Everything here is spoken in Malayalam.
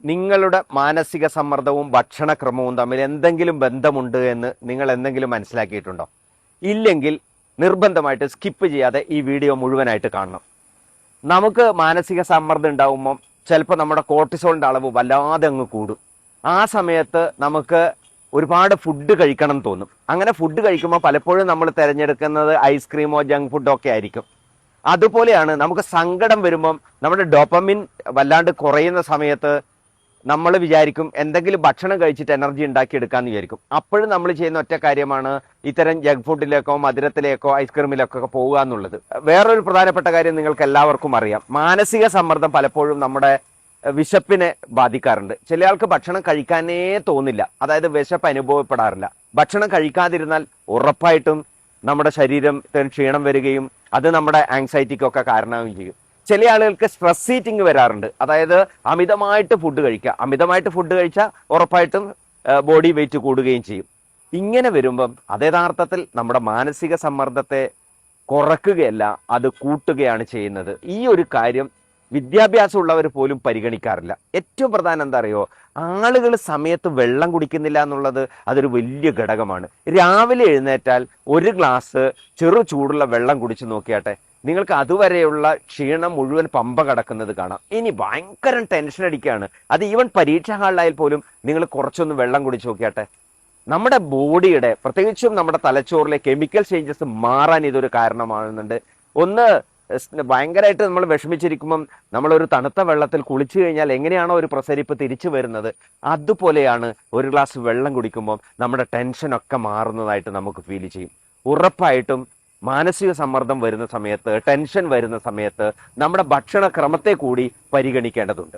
നിങ്ങളുടെ മാനസിക സമ്മർദ്ദവും ഭക്ഷണക്രമവും തമ്മിൽ എന്തെങ്കിലും ബന്ധമുണ്ട് എന്ന് നിങ്ങൾ എന്തെങ്കിലും മനസ്സിലാക്കിയിട്ടുണ്ടോ? ഇല്ലെങ്കിൽ നിർബന്ധമായിട്ട് സ്കിപ്പ് ചെയ്യാതെ ഈ വീഡിയോ മുഴുവനായിട്ട് കാണണം. നമുക്ക് മാനസിക സമ്മർദ്ദം ഉണ്ടാകുമ്പം ചിലപ്പോൾ നമ്മുടെ കോർട്ടിസോളിൻ്റെ അളവ് വല്ലാതെ അങ്ങ് കൂടും. ആ സമയത്ത് നമുക്ക് ഒരുപാട് ഫുഡ് കഴിക്കണം തോന്നും. അങ്ങനെ ഫുഡ് കഴിക്കുമ്പോൾ പലപ്പോഴും നമ്മൾ തിരഞ്ഞെടുക്കുന്നത് ഐസ്ക്രീമോ ജങ്ക് ഫുഡോ ഒക്കെ ആയിരിക്കും. അതുപോലെയാണ് നമുക്ക് സങ്കടം വരുമ്പം നമ്മുടെ ഡോപ്പമിൻ വല്ലാണ്ട് കുറയുന്ന സമയത്ത് നമ്മൾ വിചാരിക്കും എന്തെങ്കിലും ഭക്ഷണം കഴിച്ചിട്ട് എനർജി ഉണ്ടാക്കിയെടുക്കാമെന്ന് വിചാരിക്കും. അപ്പോഴും നമ്മൾ ചെയ്യുന്ന ഒറ്റ കാര്യമാണ് ഇത്തരം ജങ്ക് ഫുഡിലേക്കോ മധുരത്തിലേക്കോ ഐസ്ക്രീമിലേക്കോ ഒക്കെ പോകുക എന്നുള്ളത്. വേറൊരു പ്രധാനപ്പെട്ട കാര്യം നിങ്ങൾക്ക് എല്ലാവർക്കും അറിയാം, മാനസിക സമ്മർദ്ദം പലപ്പോഴും നമ്മുടെ വിശപ്പിനെ ബാധിക്കാറുണ്ട്. ചില ആൾക്ക് ഭക്ഷണം കഴിക്കാനേ തോന്നില്ല, അതായത് വിശപ്പ് അനുഭവപ്പെടാറില്ല. ഭക്ഷണം കഴിക്കാതിരുന്നാൽ ഉറപ്പായിട്ടും നമ്മുടെ ശരീരത്തിന് ക്ഷീണം വരികയും അത് നമ്മുടെ ആങ്സൈറ്റിക്കൊക്കെ കാരണമാവുകയും ചെയ്യും. ചില ആളുകൾക്ക് സ്ട്രെസ് ഈറ്റിംഗ് വരാറുണ്ട്, അതായത് അമിതമായിട്ട് ഫുഡ് കഴിക്കുക. അമിതമായിട്ട് ഫുഡ് കഴിച്ചാൽ ഉറപ്പായിട്ടും ബോഡി വെയിറ്റ് കൂടുകയും ചെയ്യും. ഇങ്ങനെ വരുമ്പം അത് യഥാർത്ഥത്തിൽ നമ്മുടെ മാനസിക സമ്മർദ്ദത്തെ കുറയ്ക്കുകയല്ല, അത് കൂട്ടുകയാണ് ചെയ്യുന്നത്. ഈ ഒരു കാര്യം വിദ്യാഭ്യാസമുള്ളവർ പോലും പരിഗണിക്കാറില്ല. ഏറ്റവും പ്രധാനം എന്താ അറിയോ, ആളുകൾ സമയത്ത് വെള്ളം കുടിക്കുന്നില്ല എന്നുള്ളത് അതൊരു വലിയ ഘടകമാണ്. രാവിലെ എഴുന്നേറ്റാൽ ഒരു ഗ്ലാസ് ചെറു ചൂടുള്ള വെള്ളം കുടിച്ചു നോക്കിയാട്ടെ, നിങ്ങൾക്ക് അതുവരെയുള്ള ക്ഷീണം മുഴുവൻ പമ്പ കടക്കുന്നത് കാണാം. ഇനി ഭയങ്കര ടെൻഷൻ അടിക്കുകയാണ്, അത് ഈവൻ പരീക്ഷാ ഹാളിലായാൽ പോലും നിങ്ങൾ കുറച്ചൊന്ന് വെള്ളം കുടിച്ചു നോക്കിയാട്ടെ. നമ്മുടെ ബോഡിയുടെ പ്രത്യേകിച്ചും നമ്മുടെ തലച്ചോറിലെ കെമിക്കൽ ചേഞ്ചസ് മാറാൻ ഇതൊരു കാരണമാകുന്നുണ്ട്. ഒന്ന് ഭയങ്കരമായിട്ട് നമ്മൾ വിഷമിച്ചിരിക്കുമ്പം നമ്മളൊരു തണുത്ത വെള്ളത്തിൽ കുളിച്ചു കഴിഞ്ഞാൽ എങ്ങനെയാണോ ഒരു പ്രസരിപ്പ് തിരിച്ചു വരുന്നത്, അതുപോലെയാണ് ഒരു ഗ്ലാസ് വെള്ളം കുടിക്കുമ്പോൾ നമ്മുടെ ടെൻഷനൊക്കെ മാറുന്നതായിട്ട് നമുക്ക് ഫീൽ ചെയ്യും. ഉറപ്പായിട്ടും മാനസിക സമ്മർദ്ദം വരുന്ന സമയത്ത്, ടെൻഷൻ വരുന്ന സമയത്ത് നമ്മുടെ ഭക്ഷണക്രമത്തെ കൂടി പരിഗണിക്കേണ്ടതുണ്ട്.